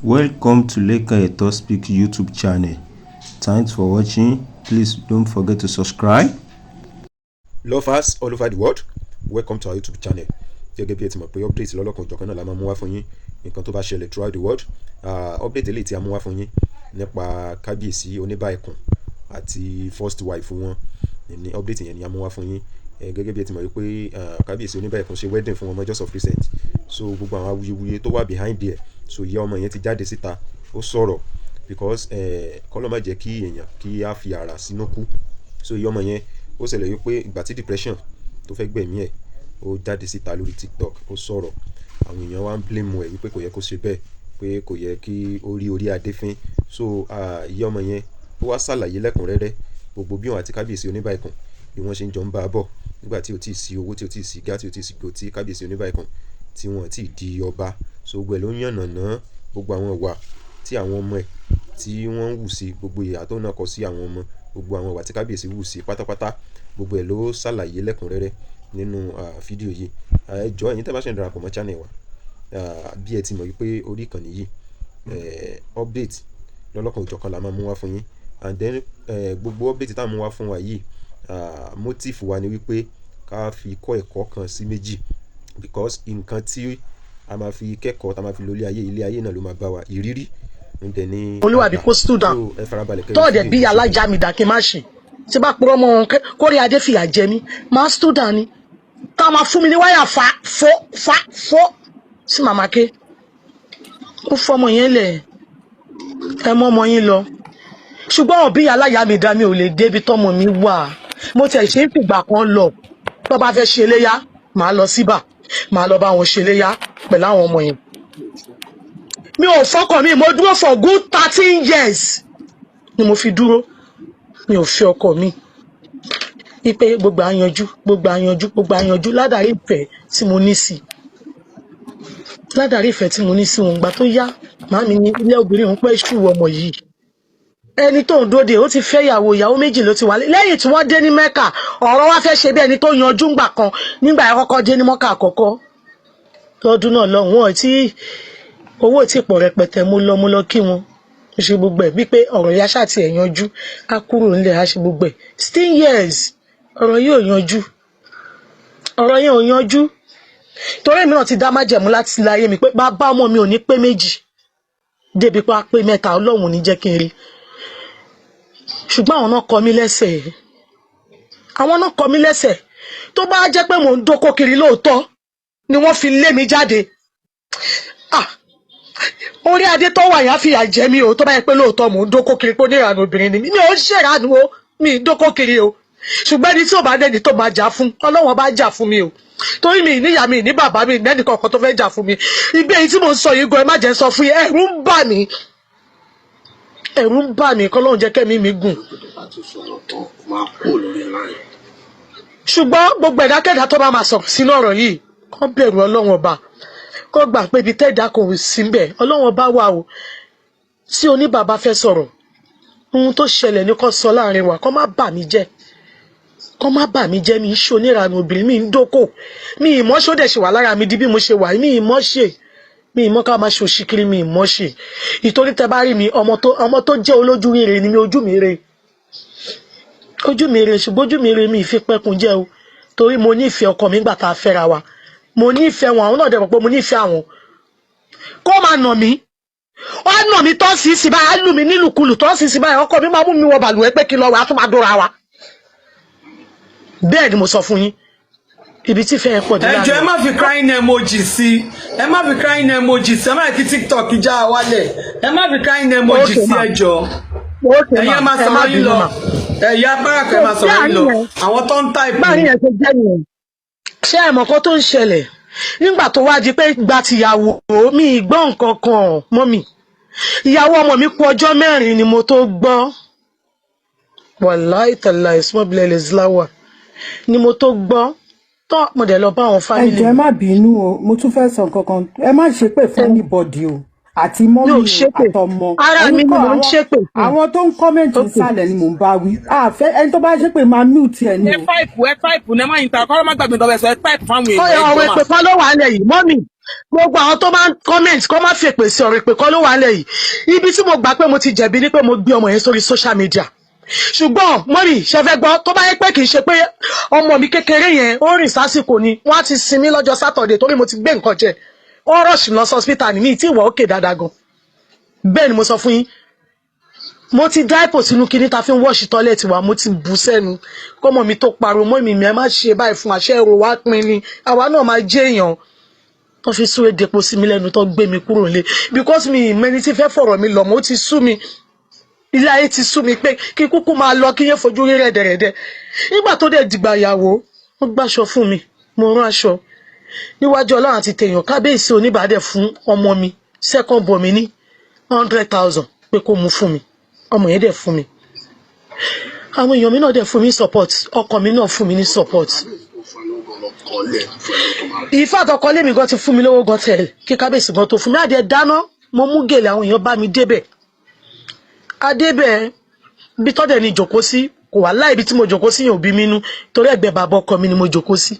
Welcome to Leka Eto Speak YouTube channel. Thanks for watching. Please don't forget to subscribe. Lovers all over the world, welcome to our YouTube channel. Gẹ́gẹ́ bí ẹ ti mọ̀ pé update lọ́lọ́kan òjọ̀kan náà la máa mú wá fún yín nǹkan tó bá ṣẹlẹ̀ throughout the world. Update eléyìí tí a mú wá fún yín nípa kábíyèsí Oníbàẹ̀kùn àti first wife wọn ní update yẹn ni a mú wá fún yín. Gẹ́gẹ́ bí ẹ ti mọ̀ wípé kábíyèsí Oníbàẹ̀kùn ṣe wedding fún ọmọ just of recent, so gbogbo àwọn awuyewuye tó wà behind there, so ìyá ọmọ yẹn ti jáde síta ó sọ̀rọ̀ because kọ́lọ́ má jẹ́ kí èèyàn kí á fi ara sínú kú. So ìyá ọmọ yẹn ó ṣẹlẹ̀ wípé ìgbà tí depression tó fẹ́ gbẹ̀mí ẹ̀ ó jáde síta lórí TikTok ó sọ̀rọ̀, àwọn èèyàn wá ń blame ẹ̀ wípé kò yẹ kó ṣe bẹ́ẹ̀, pé kò yẹ kí ó rí orí adé fín. So ìyá ọmọ yẹn ó wá ṣàlàyé lẹ́kùnrẹ́rẹ́ gbogbo bí òun àti kábíyèsí Oníbàẹ̀kùn bí wọ́n ṣe ń jọ ń bá a bọ̀ nígbà tí ò tí ì sí owó, tí ò tí ì sí gá, tí ò tí ì sí gbò, tí kábíyèsí Oníbàẹ̀kùn tí wọ́n ti di ọba. So gbogbo ẹ̀ ló ń yànnàná gbogbo àwọn ìwà tí àwọn ọmọ ẹ̀ tí wọ́n ń wù sí, gbogbo ìyà tó náà kọ sí àwọn ọmọ, gbogbo àwọn ìwà tí kábíyèsí wù sí pátápátá, gbogbo ẹ̀ ló ṣàlàyé lẹ́kùnrẹ́rẹ́ nínú fídíò yìí. Ẹ jọ̀ọ́ ẹ̀yin tẹ́ bá ṣe ń darapọ̀ mọ́ channel wa, bí ẹ ti mọ̀ wípé orí ìkànnì yìí update lọ́lọ́kan òjọ̀kan la máa mú wá fún yín, and then gbogbo update tá a mú wá fún wa yìí motive wa ni wípé ká fi kọ́ ẹ̀kọ́ kan sí méjì, because nǹkan tí a máa fi kẹ́kọ̀ọ́ tá a máa fi lórí ayé, ilé ayé náà ló máa bá wa, ìrírí ǹdẹ̀ ní olúwàbí kó student tọ́ọ̀dẹ̀ bí alájà mi dà kí n má ṣe tí bá purọ́ mọ́ wọn kórè adé fìyà jẹ mí máa student ni tá a máa fún mi ní wáyà fọ́ sí màmá ké ó fọmọ yẹn lẹ̀ ẹ mọ́ ọmọ yín lọ, ṣùgbọ́n òbí aláya mi dá mi ò lè débi tọ́mọ mi wà. Mo tẹ̀ ṣe ń fìgbà kan lọ tó bá fẹ́ ṣe léyà màá lọ síbà, màá lọ bá wọn ṣe léyà pẹ̀lú àwọn ọmọ yẹn. Mi ò fọkàn mi, mo dúró for good 13 years ni mo fi dúró, mi ò fi ọkọ mi wípé gbogbo àyanjú ládàrí ìfẹ́ tí mo ní sí, ládàrí ìfẹ́ tí mo ní sí wọn. Gbà tó yá màmí ní ilé obìnrin òun pẹ́ ṣù ọmọ yìí, ẹni tó ń dóde ó ti fẹ́ ìyàwó méjì ló ti wà lẹ́yìn tí wọ́n dé ní Mẹ́kà. Ọ̀rọ̀ wá fẹ́ ṣe bí ẹni tó yanjú ńgbà kan nígbà ẹ̀ kọ́kọ́ dé ní Mọ́kà àkọ́kọ́ lọ́dún náà lọ́hùn, wọn tí owó tí pọ̀ rẹpẹtẹ mo lọ kí wọn ṣe gbogbo ẹ̀ wípé ọ̀rọ̀ yá ṣáà ti ẹ̀ yanjú á kúrò nílẹ̀ á ṣe gbogbo ẹ̀ 16 years ọ̀rọ̀ yìí ò yanjú, ọ̀rọ̀ yẹn ò yanjú. Torí èmi náà ti dá májẹ̀mú láti láyé mi pé bàbá ọmọ mi ò ní pé méjì débi pé á pé mẹ́ta, Ọlọ́run ní jẹ́ kí n rí. Ṣùgbọ́n àwọn náà kọ mí lẹ́sẹ̀, tó bá jẹ́ pé mò ń dóko kiri lóòótọ́ ni wọ́n fi lé mi jáde. Orí adé tó wà yá fìyà jẹ mí o, tó bá yẹ pé lóòótọ́ mò ń dóko kiri pé onírànú obìnrin ni mi ò ṣèrànú o, mi ì dóko kiri o. Ṣùgbọ́n ẹni tí ò bá dẹ́ni tó máa jà fún, Ọlọ́run bá jà fún mi o. Torí mi níyà mi ní bàbá mi nẹ́nì kankan tó fẹ́ jà fún mi. Ibi èyí tí mò ń sọ yìí gan ẹ má jẹ́ sọ fún yín, ẹ̀rù ń bà mí k'Ọlọ́run jẹ́ kẹ́mi mi gùn. Ṣùgbọ́n gbogbo ẹ̀dákẹ́dá tó bá máa sọ̀rọ̀ sínú ọ̀rọ̀ yìí kó bẹ̀rù Ọlọ́run ọba, kó gbà pé ibi tẹ́ẹ̀dá kò sí ń bẹ̀ Ọlọ́run ọba wà o. Tí oníbàbá fẹ́ sọ̀rọ̀, ohun tó ṣẹlẹ̀ ní kó sọ láàrin wa, kó má bà mí jẹ́, mi ń ṣe onírànú obìnrin, mi ń dóko, mi ì mọ́ ṣó dẹ̀ ṣe wà lára mi di bí mo ṣe wà, mi ì mọ́ ká máa ṣe òṣìkiri, mi ì mọ́ ṣe. Ìtorí tẹ bá rí mi ọmọ tó jẹ́ olójú rere ni mi, ojú mi re, ṣùgbọ́n ojú mi re mi ì fi pẹ́kun jẹ́ o. Torí mo nífẹ̀ẹ́ ọkọ mi gbà tá a fẹ́ra wa, mo nífẹ̀ẹ́ wọn, àwọn náà dẹ̀ mọ̀ pé mo nífẹ̀ẹ́ àwọn. Kó máa nà mí, ó nà mí tó sì sí báyìí, á lù mí nílùkulù tó sì sí báyìí, ọkọ mi máa mú mi wọ bàlùwẹ̀ pé kí n lọ wẹ̀ á tún máa dóra wa. Bẹ́ẹ̀ ni mo sọ fún yín, ibi tí fẹ́ pọ̀ dé láàrin. Ẹ jọ̀ọ́ ẹ má fi crying emoji sí, ẹ má fi crying emoji sí, ẹ má kí TikTok já wálẹ̀, ẹ má fi crying emoji sí ẹ jọ̀ọ́. Ẹ̀yin máa sọ̀rọ̀ yín lọ, ẹ̀yà báràkà máa sọ̀rọ̀ yín lọ, àwọn tó ń type. Báyìí ẹ̀ ṣe jẹ́ nìyẹn. Ṣé ẹ mọ̀ kan tó ń ṣẹlẹ̀ nígbà tó wá di pé gba tìyàwó mi ì gbọ́ nǹkan kan mọ́ mi, ìyàwó ọmọ mi kú ọjọ́ 4 ni mo tó gbọ́, wàláì tàláì small blessings láwà ni mo tó gbọ́ tó mo dẹ̀ lọ bá àwọn family. Ẹ jọ̀ọ́ ẹ má bínú o, mo tún fẹ́ sọ nǹkan kan, ẹ má ṣe pé fún anybody o, àti mọ́mí àtọmọ ara mi ni mo ń ṣépè fún àwọn tó ń kọ́mẹ̀ntì ìsàlẹ̀ ni mò ń bá wí àfẹ́ ẹni tó bá ṣépè máa mute ẹ̀ ni. ẹ páìpù ní ẹ máa ń ta kọ́ má gbàgbé ìtọ́fẹ́ sọ ẹ páìpù fáwọn èèyàn. ọ̀rọ̀ ìpè kan ló wà nílẹ̀ yìí mọ́mì gbogbo àwọn tó máa ń comment kọ́ máa fi èpè sí ọ̀rọ̀ ìpè kan ló wà nílẹ̀ yìí ibi tí mo gbà pé mo ti jẹ̀bi ni pé mo gbé ọmọ yẹn sórí social media ṣùgbọ́n mọ́mì ṣe fẹ́ gbọ́ tó bá yẹ pé kì í ṣe pé ọmọ mi kékeré yẹn ó rìn sásìkò ni wọ́n á ti sinmi lọ́jọ́ Saturday torí mo ti gbé nǹkan jẹ ó rush lọ sí hospital ní mi tí ìwọ òkè dáadáa gan bẹ́ẹ̀ ni mo sọ fún yín mo ti dá ipò sínú kinní ta fi ń wọ́ọ̀ṣì tọ́lẹ̀tì wa mo ti bù sẹ́nu kọ́mọ mi tó pariwo mọ́ mi ẹ má ṣe báyìí fún àṣẹ èrò wa pin ni àwa náà máa jẹ́ èèyàn tó fi súré depo sí mi lẹ́nu tó gbé mi kúrò nílé because mi mẹni tí fẹ́ fọ̀rọ̀ mi lọ mọ́ ó ti sú mi ilé ayé ti sú mi pé kí kúkú máa lọ kí yẹn fojú rí rẹ̀dẹ̀rẹ̀dẹ̀ nígbà tó dẹ̀ dìgbà ìyàwó wọ́n gbàṣọ fún mi mo rán aṣọ níwájú Ọlọ́run àti tèèyàn kábíyèsí oníbàdẹ̀ fún ọmọ mi second born mi ní 100,000 pé kó mú fún mi ọmọ yẹn dẹ̀ fún mi àwọn èèyàn mi náà dẹ̀ fún mi support ọkọ mi náà fún mi ní support ìfàtọ̀ ọkọ lèmi gan ti fún mi lówó gan tẹ̀lé kí kábíyèsí gan tó fún mi àdé dáná mo mú gèlè àwọn èèyàn bá mi débẹ̀ adébẹ̀ bí tọ́dẹ̀ ni jòkó sí kò wá láì bí tí mo jòkó sí yẹn òbí mi nú torí ẹgbẹ́ bàbá ọkọ mi ni mo jòkó sí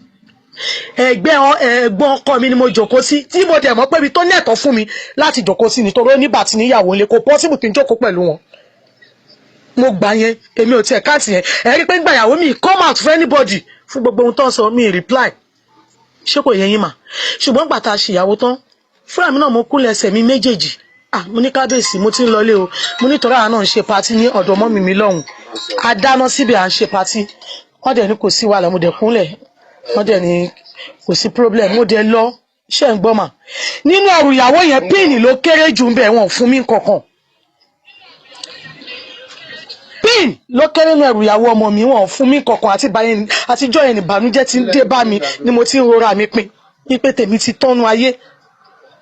ẹ̀gbọ́n ọkọ mi ni mo jòkó sí tí mo dẹ̀ mọ̀ pé ibi tó nẹ̀tọ́ fún mi láti jòkó sí nítorí oníbà tí níyàwó ńlẹ̀ kò possible kí n jókòó pẹ̀lú wọn mo gbà yẹn èmi ò tiẹ̀ káàtì yẹn rí pé gbà ìyàwó mi come out for anybody fún gbogbo ohun tó ń sọ mi reply ṣé kò yẹ yín mà ṣùgbọ́n gbà tá a ṣèyàwó tán fúnra mi náà mo kúnlẹ̀ ẹsẹ̀ mi méjèèjì mo ní kábíyèsí mo ti ń lọlé o mo ní tọ́ra náà ń ṣe patí ní ọ̀dọ̀ mọ́mì mi lọ́hùn a dáná síbẹ̀ à ń ṣe patí wọ́n dẹ̀ ní kò sí wàhálà mo dẹ̀ kúnlẹ̀ wọ́n dẹ̀ ní kò sí problem mo dẹ̀ lọ ṣe ń gbọ́ mà nínú ẹrù ìyàwó yẹn píìnì ló kéré jù ń bẹ̀ wọ́n fún mi kankan píìnì ló kéré nínú ẹrù ìyàwó ọmọ mi wọ́n fún mi kankan àtijọ́ yẹn ìbànújẹ́ ti ń dé bá mi ni mo ti ń rora mi pin ipe tèmi ti tọ́nu ayé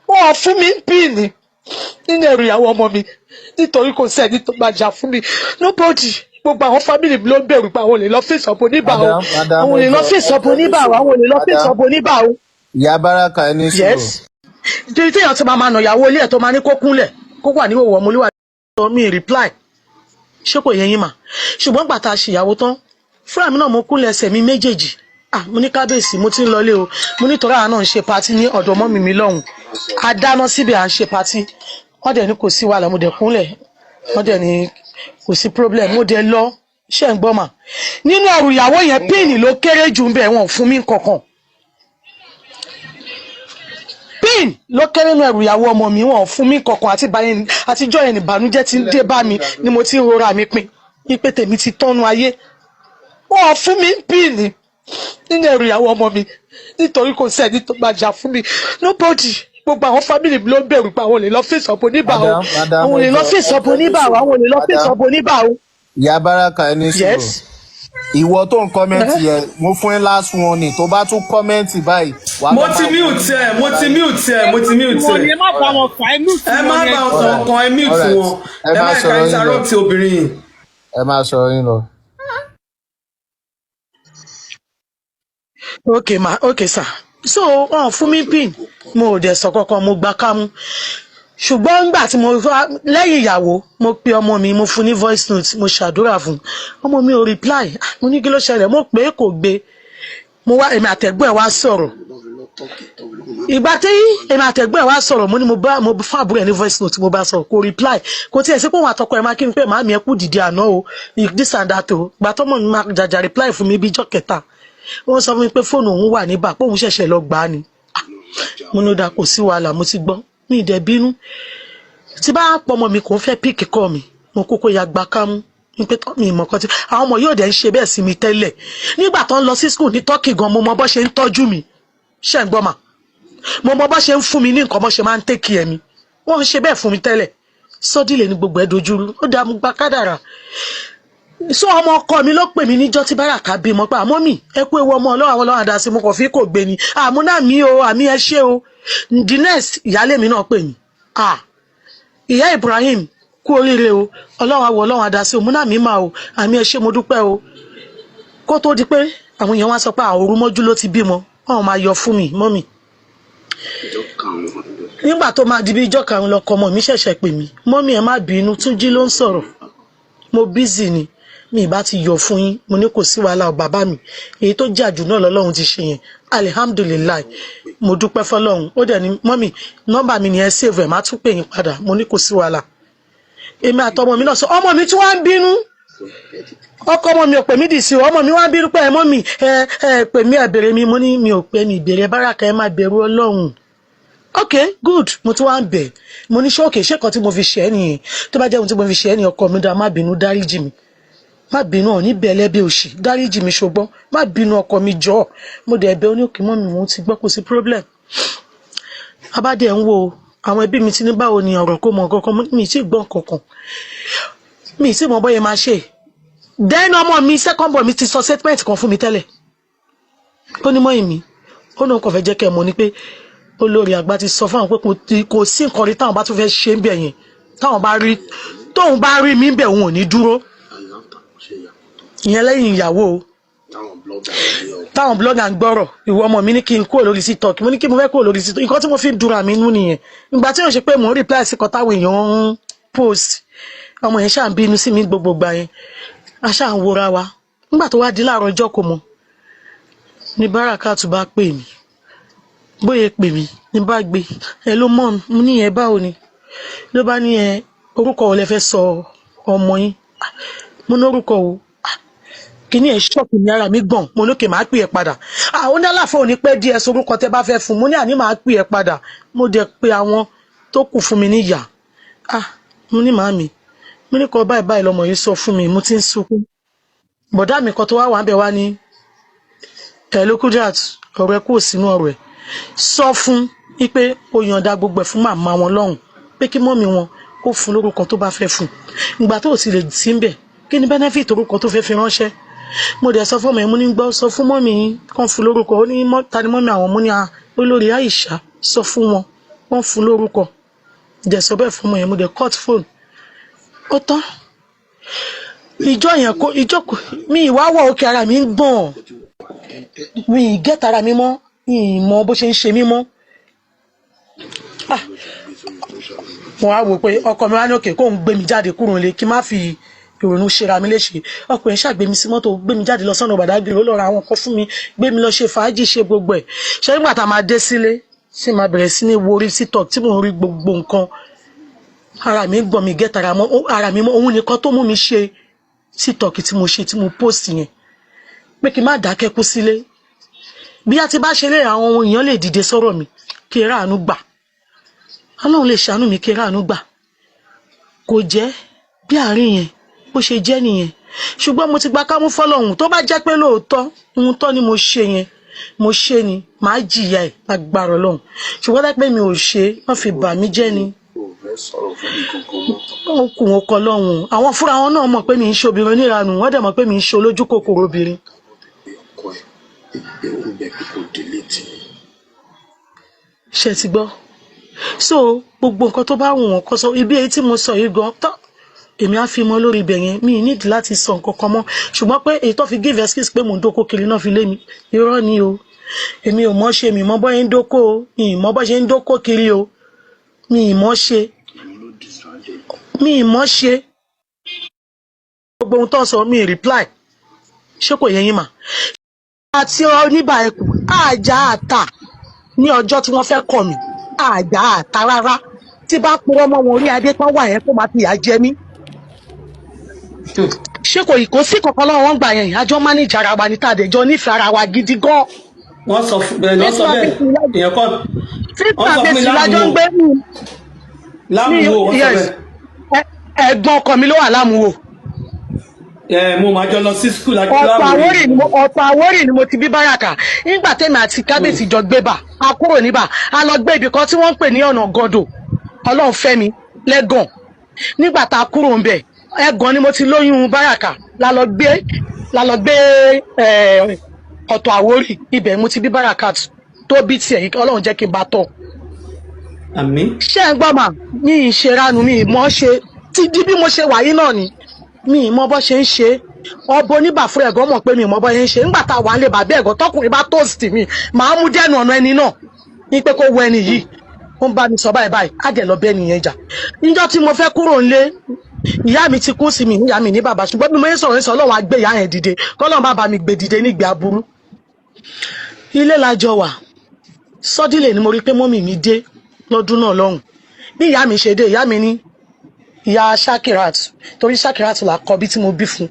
wọ́n fún mi píìnì nínú ẹrù ìyàwó ọmọ mi nítorí kò sẹ́ni tó máa jà fún mi nobody gbogbo àwọn fámìlì mi ló ń bẹ̀rù pé àwọn ò lè lọ fèsì ọ̀bọ oníbà o àwọn ò lè lọ fèsì ọ̀bọ oníbà o àwọn ò lè lọ fèsì ọ̀bọ oníbà o. ìyá Báràkà ẹni sùúrù. yes nítorí téèyàn ti máa nà ìyàwó ilé ẹ̀ tó máa ní kó kúnlẹ̀ kó wà níwòwò ọmọlúwà tó mi reply ṣé kò yẹ yín mà ṣùgbọ́n gbà tá a ṣèyàwó tán fúnra mi náà mo kúnlẹ̀ ẹsẹ̀ mi méjèèjì mo ní kábíyèsí mo ti ń lọlé o mo ní tọ́ra náà ń ṣe patí ní ọ̀dọ̀ mọ́mì mi lọ́hùn a dáná síbẹ̀ à ń ṣe patí wọ́n dẹ̀ ní kò sí wàhálà mo dẹ̀ kúnlẹ̀ wọ́n dẹ̀ ní kò sí problem mo dẹ̀ lọ ṣe ń gbọ́ mà nínú ẹrù ìyàwó yẹn píìnì ló kéré jù ń bẹ̀ wọ́n fún mi kankan píìnì ló kéré nínú ẹrù ìyàwó ọmọ mi wọ́n fún mi kankan àtijọ́ yẹn ìbànújẹ́ ti ń dé bá mi ni mo ti ń rora mi pin ipe tèmi ti tọ́nu ayé wọ́n fún mi píìnì nínú ẹrù ìyàwó ọmọ mi nítorí kò sẹ́ni tó máa jà fún mi nobody gbogbo àwọn fámìlì mi ló ń bẹ̀rù pé àwọn ò lè lọ fèsì ọ̀bọ oníbà o àwọn ò lè lọ fèsì ọ̀bọ oníbà o àwọn ò lè lọ fèsì ọ̀bọ oníbà o. ìyá Báràkà ẹni sùúrù ìwọ tó ń kọ́mẹ́ǹtì yẹn mo fún ẹ last warning tó bá tún kọ́mẹ́ǹtì báyìí. mo ti mute ẹ mo ti mute ẹ. ẹ má bá wọn fà ẹ mute wọn. ẹ má bá wọn sọ̀rọ̀ kan ẹ mute wọn ẹ má ka interrupt obìnrin yìí. ẹ máa sọ̀rọ̀ yín lọ. okay sir so wọn fún mi pin mo ò dẹ̀ sọ kankan mo gba kámú ṣùgbọ́n nígbà tí mo lẹ́yìn ìyàwó mo pe ọmọ mi mo fún ní voice note mo ṣàdúrà fún ọmọ mi ò reply mo ní kí ló ṣẹlẹ̀ mo pè é kò gbé mo wá èmi àtẹ̀gbọ́n ẹ̀ wá sọ̀rọ̀ ìgbà tí èmi àtẹ̀gbọ́n ẹ̀ wá sọ̀rọ̀ mo ní mo fún àbúrò ẹ̀ ní voice note mo bá sọ̀rọ̀ kò reply kò tiẹ̀ sí pé òun àtọkọ ẹ̀ máa kí n pé màámi ẹ kú dìde àná o this and that o gbà tọ́mọ mi máa jàjà reply fún mi bí ijọ́ kẹta wọ́n sọ fún mi pé fóònù òun wà níbà pé òun ṣẹ̀ṣẹ̀ lọ gbà á ni mo ní ó dáa kò sí wàhálà mo ti gbọ́ mi ìdẹ̀ bínú tí bá pọmọ mi kò ń fẹ́ píìkì kọ́ mi mo kókó ya gba kámú ní pé mi ìmọ̀ kan tí àwọn ọmọ yóò dẹ̀ ń ṣe bẹ́ẹ̀ sí mi tẹ́lẹ̀ nígbà tó ń lọ sí school ní Turkey gan mo mọ bó ṣe ń tọ́jú mi ṣe ń gbọ́ mà mo mọ bó ṣe ń fún mi ní nǹkan bó ṣe máa ń tẹ́kì ẹ̀ mi wọ́n ń ṣe bẹ́ẹ̀ fún mi tẹ́lẹ̀ sọ́dílẹ̀ ní gbogbo ẹ̀ dojúrú ó dáa mo gba kádàrà so ọmọ ọkọ mi ló pè mí níjọ́ tí Báràkà bímọ pé àmọ́ mi ẹ kú ewu ọmọ ọlọ́wọ́ àwọn ọlọ́wọ́ àdásí mo kàn fi kò gbé ni àmúná mi o àmì ẹ ṣe o the next ìyálé mi náà pè mí ìyá Ibrahim kú oríire o ọlọ́wọ́ àwọ̀ ọlọ́wọ́ àdásí o múná mi máa o àmì ẹ ṣe mo dúpẹ́ o kó tó di pé àwọn èèyàn wá sọ pé àòrú mọ́jú ló ti bímọ wọn máa yọ fún mi mọ́mì nígbà tó máa di bí ijọ́ karùn-ún lọkọ ọmọ mi ṣẹ̀ṣẹ̀ pè mí mọ́mí ẹ má bínú Túnjí ló ń sọ̀rọ̀ mo busy ni mi ìbá ti yọ fún yín mo ní kò sí wàhálà bàbá mi èyí tó jà jù náà lọ́lọ́run ti ṣe yẹn alihamdulilayi mo dúpẹ́ fọ́lọ́run ó dẹ̀ ní mọ́mí nọ́mbà mi ni ẹ save ẹ̀ má tún pè yín padà mo ní kò sí wàhálà èmi àtọmọ mi náà sọ ọmọ mi tí wọ́n ń bínú ọkọ ọmọ mi ò pè mí dì sí o ọmọ mi wá ń bínú pé ẹ mọ́mí ẹ pè mí ẹ bèrè mi mo ní mi ò pè mí ìbèrè báràkà ẹ má bẹ̀rù Ọlọ́run okay good mo tún wá ń bẹ̀ mo ní ṣókè ṣé kan tí mo fi ṣe é nìyẹn tó bá jẹ́ ohun tí mo fi ṣe é ní ọkọ mi dá má bínú dáríjì mi má bínú ọ̀ níbẹ̀ ẹlẹ́bẹ̀ òṣì dáríjì mi ṣùgbọ́n má bínú ọkọ mi jọ̀ọ́ mo dẹ̀ ẹ̀bẹ̀ oníòkè mọ́ mi òun ti gbọ́ kò sí problem abádẹ́ ń wo àwọn ẹbí mi ti ní báwo ni ọ̀rọ̀ kó mọ kankan mi ti gbọ́ kankan mi ti mọ bóyá máa ṣe then ọmọ mi second born mi ti sọ statement kan fún mi tẹ́lẹ̀ ó ní mọ́ ìmí ó náà kàn fẹ́ jẹ́ kẹ́ mọ̀ ni pé olórí àgbà ti sọ fún àwọn pé kò sí nǹkan rí táwọn bá tún fẹ́ ṣe ń bẹ̀ yẹn táwọn bá rí tóun bá rí mí bẹ̀ òun ò ní dúró ìyẹn lẹ́yìn ìyàwó táwọn blogger ń gbọ́rọ̀ ìwọ ọmọ mi ní kí n kúrò lórí TikTok mo ní kí mo fẹ́ kúrò lórí TikTok nǹkan tí mo fi ń dúra mi nú nìyẹn ìgbà tí yóò ṣe pé mò ń reply sí kan táwọn èèyàn ń post ọmọ yẹn ṣáà ń bínú sí mi gbogbo gbà yẹn a ṣáà ń wora wa nígbà tó wá di láàárọ̀ ọjọ́ kò mọ ní Barakat bá pè mí bóyá pè mí ní bá gbé ẹ ló mọ mo ní ẹ báwo ni ló bá ní ẹ orúkọ wo lẹ fẹ́ sọ ọmọ yín mo ní orúkọ wo kíní ẹ ṣọ́ọ̀kì ní ara mi gbọ̀n mo lókè máa pè ẹ padà àwọn onílàfọ̀ òní pẹ́ díẹ̀ sorúkọ tẹ bá fẹ́ fún mo ní àní máa pè ẹ padà mo dẹ̀ pé àwọn tó kù fún mi níyà mo ní màámi mo ní kọ báyìí lọmọ yìí sọ fún mi mo ti ń sunkún bọ̀dá mi kan tó wá wà ń bẹ̀ wá ní ẹ̀ ló Kudirat ọ̀rọ̀ ẹ kúrò sínú ọ̀rọ̀ ẹ̀ sọ fún wípé ó yọ̀ǹda gbogbo ẹ̀ fún màmá wọn lọ́hùn pé kí mọ́mì wọn kó fún lórúkọ tó bá fẹ́ fún ìgbà tó sì lè sí ń bẹ̀ kí ni benefit orúkọ tó fẹ́ fi ránṣẹ́ mo dẹ̀ sọ fún ọmọ yẹn mo ní gbọ́ sọ fún mọ́mì kan fún lórúkọ ó ní ta ni mọ́mì àwọn mo ní olórí Aisha sọ fún wọn wọ́n fún lórúkọ dẹ̀ sọ bẹ́ẹ̀ fún ọmọ yẹn mo dẹ̀ cut phone ó tán ìjọ yẹn kó ìjọ mi ìwà wọ òkè ara mi ń gbọ̀n mi ìgẹ́ta ara mi mọ́ ìmọ̀ bó ṣe ń ṣe mí mọ́ mo wá wò pé ọkọ mi wá ní òkè kó ń gbé mi jáde kúrò nílé kí n má fi ìrònú ṣera mi léṣe ọkọ yẹn ṣàgbé mi sí mọ́tò gbé mi jáde lọ sọ́nà Badagry ó lọ ra àwọn nǹkan fún mi gbé mi lọ ṣe fàájì ṣe gbogbo ẹ̀ ṣé nígbà tá a máa dé sílé tí màá bẹ̀rẹ̀ sí ní wo orí TikTok tí mò ń rí gbogbo nǹkan ara mi gbọ̀n mi gẹ́ta ara mi mọ́ òun nìkan tó mú mi ṣe TikTok tí mo ṣe tí mo post yẹn pé kí n má dákẹ́ kú sílé bí a ti bá ṣe lé àwọn ohun èèyàn lè dìde sọ̀rọ̀ mi kí ra àánú gbà Ọlọ́run lè ṣàánú mi kí ra àánú gbà kò jẹ́ bí àárín yẹn bó ṣe jẹ́ nìyẹn ṣùgbọ́n mo ti gba kámú fọ́lọ́hun tó bá jẹ́ pé lóòótọ́ ohun tó ni mo ṣe yẹn mo ṣe ni màá jìyà ẹ̀ agbára Ọlọ́run ṣùgbọ́n dá pé mi ò ṣe wọ́n fi bà mí jẹ́ ni ó kù wọn kọ lọ́hùn àwọn fúnra wọn náà mọ̀ pé mi ń ṣe obìnrin oníranù wọ́n dẹ̀ mọ̀ pé mi ń ṣe olójú kòkòrò obìnrin. ṣe ti gbọ́ so gbogbo nǹkan tó bá wù wọ́n kọ́ sọ ibi èyí tí mo sọ yìí gan tán èmi á fi mọ lórí ibẹ̀ yẹn mi nídìí láti sọ nǹkan kan mọ́ ṣùgbọ́n pé èyí tó fi give excuse pé mò ń dóko kiri náà fi lé mi irọ́ ni o èmi ò mọ̀ ṣe mi mọ̀ bọ́ yẹn ń dóko o mi ì mọ̀ bọ́ ṣe ń dóko kiri o mi ì mọ̀ ṣe gbogbo ohun tó ń sọ mi reply ṣé kò yẹ yín mà àti oníbà ẹkù àjà àtà ní ọjọ́ tí wọ́n fẹ́ kọ̀ mí àjà àtà rárá tí bá purọ́ mọ́ wọn orí adé tán wà yẹn kó máa fi ìyà jẹ mí ṣé kò sí kankan lọ́wọ́ wọn gbà yẹn àjọ mánéjà ara wa ní tàdéjọ nífẹ̀ẹ́ ara wa gidi gan. wọ́n sọ bẹ́ẹ̀ èèyàn kọ́ wọ́n sọ fún mi láàmúwò wọ́n sọ bẹ́ẹ̀. ẹ̀gbọ́n ọkọ mi ló wà láàmúwò. mo máa jọ lọ sí skul láti ọ̀pọ̀ Àwórì ni mo ti bí Báràkà nígbà tẹ́mi àti kábíyèsí jọ gbé bà a kúrò níbà a lọ gbé ibì kan tí wọ́n ń pè ní ọ̀nà gọ́dọ̀ Ọlọ́runfẹ́mi lẹ́gàn nígbà tá a kúrò ń bẹ̀ ẹ̀gàn ni mo ti lóyún Báràkà la lọ gbé ọ̀tọ̀ Àwórì ibẹ̀ mo ti bí Báràkà tó bí tiẹ̀ yìí Ọlọ́run jẹ́ kí n bá tọ̀. àmín. ṣé ẹ gbọ́ mà mi ì ṣe ránu mi ì mọ̀ ṣe ti di bí mo ṣe wà yìí náà ni mi ì mọ̀ bọ́ ṣe ń ṣe ọbọ oníbà fún ẹ̀gọ́ mọ̀ pé mi ì mọ̀ bọ́ ṣe ń ṣe nígbà tá a wà lè bàbá ẹ̀gọ́ tọkùnrin bá tóòsì mi màá mú dẹ́nu ọ̀nà ẹni náà ní pé kó wọ ẹni yìí ó ń bá mi sọ báyìí báyìí á dẹ̀ lọ bẹ́ẹ̀ nìyẹn jà níjọ́ tí mo fẹ́ kúrò nílé ìyá mi ti kú sí mi ìyá mi ní bàbá ṣùgbọ́n bí mo ń sọ̀rọ̀ Ọlọ́run á gbé ìyá yẹn dìde k'Ọlọ́run bá mi gbé dìde nígbè aburú ilé lájọ wà sọ́dílé ni mo rí pé mọ́mì mi dé lọ́dún náà lọ́hùn bí ìyá mi ṣe dé ìyá mi ní ìyá Shakirat torí Shakirat là kọ bí tí mo bí fún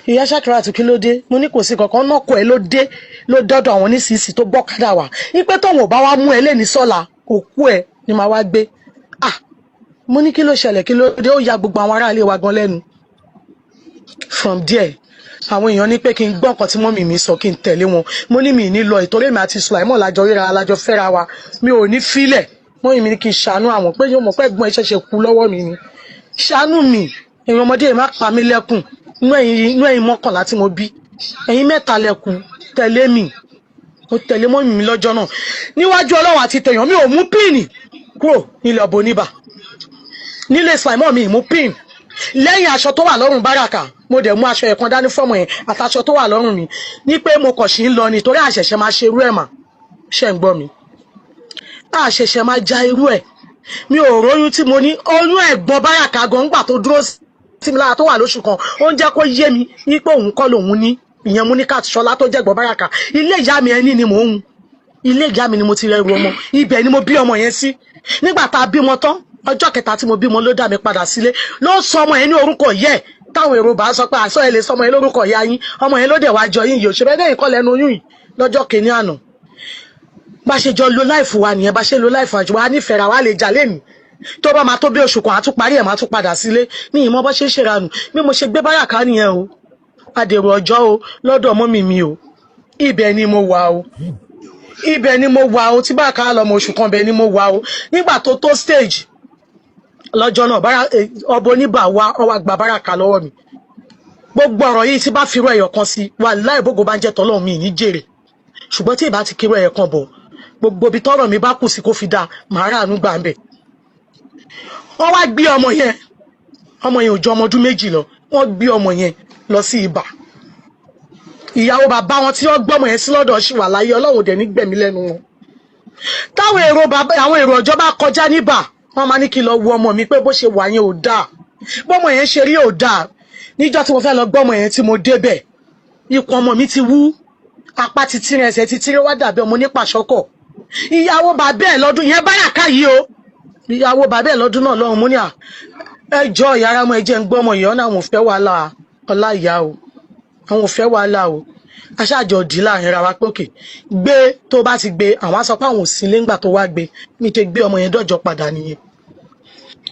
ìyá Shakirat kí ló dé mo ní kò sí kankan náà kọ ẹ ló dé ló dọ́dọ̀ àwọn oníṣìíṣì tó gbọ́kadà wá wípé tóun ò bá wá mú ẹ lẹ́ni sọ́la òkú ẹ ni màá wá gbé mo ní kí ló ṣẹlẹ̀ kí ló dé ó ya gbogbo àwọn aráalé wa gan lẹ́nu from there àwọn èèyàn ní pé kí n gbọ́ nǹkan tí mọ́mì mi sọ kí n tẹ̀lé wọn mo ní mi ní lọ ìtorí mi àti Sùláìmọ̀ lájọ ríra alájọ fẹ́ra wa mi ò ní fílẹ̀ mọ́mì mi ní kí n ṣàánú àwọn pé yóò mọ̀ pé ẹ̀gbọ́n iṣẹ́ ṣe kú lọ́wọ́ mi ni ṣàánú mi èèyàn ọmọdé má pa mí lẹ́kùn inú ẹ̀yin mọ́kànlá tí mo bí ẹ̀yin mẹ́ta lẹ́kùn tẹ̀lé mi mo tẹ̀lé mọ́mì mi lọ́jọ́ náà níwájú Ọlọ́run àti tèèyàn mi ò mú píìnì kúrò nílẹ̀ ọ̀bọ oníbà nílé Sùláìmọ̀ mi mú píìnì lẹ́yìn aṣọ tó wà lọ́rùn Báràkà mo dẹ̀ mú aṣọ ẹ̀kan dání fọ́mọ yẹn àtàṣọ tó wà lọ́rùn mi ní pé mo kàn sí ń lọ nítorí àṣẹ̀ṣẹ̀ máa ṣe irú ẹ̀ mà ṣe ń gbọ́ mi àṣẹ̀ṣẹ̀ máa ja irú ẹ̀ mi ò róyún tí mo ní oyún ẹ̀gbọ́n Báràkà gan gbà tó dúró sí mi lára tó wà lóṣù kan ó ń jẹ́ kó yé mi ní pé òun kọ́ lòun ní ìyẹn mú ní Kàtúṣọlá tó jẹ́gbọ́n Báràkà ilé ìyá mi ẹni ni mò ń ilé ìyá mi ni mo ti rẹrù ọmọ ibẹ̀ ni mo bí ọmọ yẹn sí nígbà tá a bímọ tán ọjọ́ kẹta tí mo bímọ ló dá mi padà sílé ló sọ ọmọ yẹn ní orúkọ yẹ táwọn èrò bá sọ pé àṣọ ẹ lè sọ ọmọ yẹn lórúkọ ìyá yín ọmọ yẹn ló dẹ̀ wá jọ yín yìí òṣèré dẹ́yìn kọ́ lẹ́nu oyún yìí lọ́jọ́ kìíní àná bá ṣe jọ lo láìfù wa nìyẹn bá ṣe lo láìfù àjò wa nífẹ̀ẹ́ ra wa lè jà lẹ́nu tó bá máa tó bí oṣù kan àtún parí ẹ̀ máa tún padà sílé ní ìmọ̀ bá ṣe ṣèrànù bí mo ṣe gbé Báràkà nìyẹn o adèrò ọjọ́ o lọ́dọ̀ mọ́mì mi o ibẹ̀ ni mo wà o ibẹ̀ ni mo wà o tí Báràkà lọ́mọ oṣù kan bẹ̀ ni mo wà o nígbà tó tó stage lọ́jọ́ náà ọbọ oníbà wa ọwà gba Báràkà lọ́wọ́ mi gbogbo ọ̀rọ̀ yìí tí bá fi rú ẹyọ kan sí wàláhì bógo bá ń jẹ́ tọ́lọ́run mi ní jèrè ṣùgbọ́n tí ìbá ti kírú ẹyọ kan bọ̀ gbogbo ibi tọ́rọ̀ mi bá kù sí kó fi dáa màá ráàánú gbà ń bẹ̀ wọ́n wá gbé ọmọ yẹn ò jọ ọmọ ọdún méjì lọ wọ́n gbé ọmọ yẹn lọ sí ibà ìyàwó bàbá wọn tí wọ́n gbọ́mọ yẹn sí lọ́dọ̀ ṣì wà láyé Ọlọ́run dẹ̀ ní gbẹ̀mí lẹ́nu wọn táwọn èrò ọjọ́ bá kọjá níbà wọ́n máa ní kí lọ wo ọmọ mi pé bó ṣe wà yẹn ò dáa bọ́mọ yẹn ṣe rí ò dáa níjọ́ tí mo fẹ́ lọ gbọ́mọ yẹn tí mo débẹ̀ ikùn ọmọ mi ti wú apá ti tírin ẹsẹ̀ ti tírin wá dàbí ọmọ onípàṣọkọ̀ ìyàwó bàbá ẹ̀ lọ́dún yẹn Báràkà yìí o ìyàwó bàbá ẹ̀ lọ́dún náà lọ́hùn mú ní ẹjọ́ ìyára mọ́ ẹjẹ́ ń gbọ́mọ ìyọ́ náà àwọn ò fẹ́ wàhálà ọlá ìyá o àwọn ò fẹ́ wàhálà o aṣáájọ òdì láàrin ra wa pé òkè gbé tó bá ti gbé àwọn á sọ pé àwọn ò sí léńgbà tó wá gbé mi ṣe gbé ọmọ yẹn dọ́jọ́ padà nìyẹn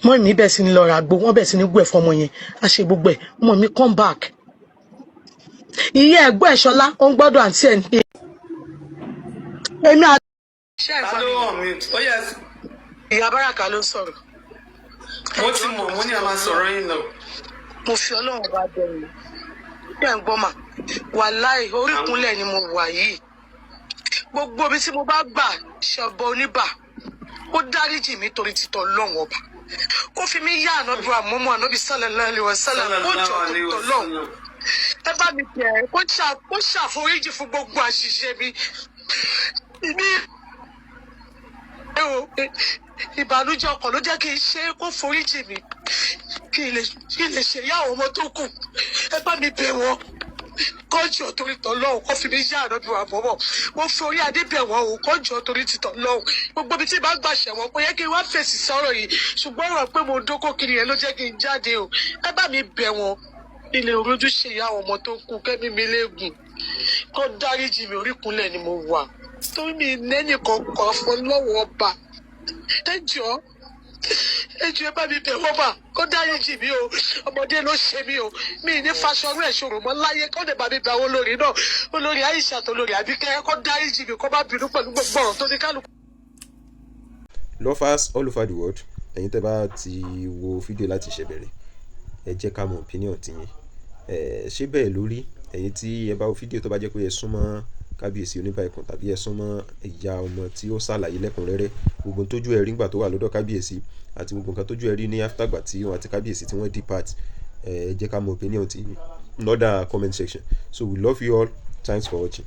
mọ́ mi bẹ̀ sí ni lọ ra gbó wọ́n bẹ̀ sí ni gbọ́ ẹ̀fọ́ ọmọ yẹn a ṣe gbogbo ẹ̀ ọmọ mi come back ìyá ẹ̀gbọ́n ẹ̀ṣọ́lá ó ń gbọ́dọ̀ àǹtí ẹ̀ ní èmi àti ìyá Báràkà ló sọ̀rọ̀ mo ti mọ̀ mo ní a máa sọ̀rọ̀ yín lọ. mo fi Ọlọ́run bá bẹ̀rù bẹ́ẹ̀ ń gbọ́ mà wàláì oríkúnlẹ̀ ni mo wà yìí gbogbo ibi tí mo bá gbà ṣọ̀bọ oníbà ó dáríjì mi torí títọ́ Ọlọ́run ọba kó fi mí yá ànábì àmọ́mọ́ ànábì sallallahu alaihi wasallam kó jọ títọ́ Ọlọ́run ẹ bá mi bẹ̀ kó ṣàforíjì fún gbogbo àṣìṣe mi ìbànújẹ́ ọkàn ló jẹ́ kí n ṣe kó foríjì mi kí n lè ṣe ìyá àwọn ọmọ tó kù ẹ bá mi bẹ̀ wọ́n kọjọ torí tọlọ́hun kó fi mi yá ànábì wa bọ̀bọ̀ mo fi orí adé bẹ̀ wọ́n o kọjọ torí ti tọlọ́hun gbogbo ibi tí ì bá gbà ṣẹ̀wọ̀n pé yẹ kí n wá fèsì sọ̀rọ̀ yìí ṣùgbọ́n ọ̀rọ̀ pé mo dókó kiri yẹn ló jẹ́ kí n jáde o ẹ bá mi bẹ̀ wọ́n ilé orójú ṣe ìyá àwọn ọmọ tó kù kẹ́mi mi léegun kó dáríjì mi oríkúnlẹ̀ ni mo wà torí mi nẹ́nìkan kan fún lọ́wọ́ ọba ẹjọ́ ẹ bá mi bẹ̀ wọ́n bà kó dáríjì mi o ọmọdé ló ṣe mí o mi ní faṣọrú ẹ̀ ṣòro mọ́ láyé kó lè bá mi bẹ̀ àwọn olórí náà olórí Aisha tó lórí Àbíkẹ́ kó dáríjì mi kó má bínú pẹ̀lú gbogbo ọ̀rọ̀ tó ní kálukú. Lovers all over the world ẹ̀yin tẹ́ bá ti wo fídíò láti ṣẹ̀bẹ̀rẹ̀ ẹ jẹ́ ká mọ opinion tiyín ṣé bẹ́ẹ̀ lórí ẹ̀yin tí ẹ bá wo fídíò tó bá jẹ́ pé ẹ súnmọ́ kábíyèsí Oníbà Ìkùn tàbí ẹ súnmọ́ ìyá ọmọ tí ó ṣàlàyé lẹ́kùnrẹ́rẹ́ gbogbo tójú ẹ rí ńgbà tó wà lọ́dọ̀ kábíyèsí àti gbogbo nǹkan tójú ẹ rí ní aftergbà tí wọn àti kábíyèsí tí wọ́n depart ẹ jẹ́ ká mọ opinion tí in other comment section. So we love you all. Thanks for watching.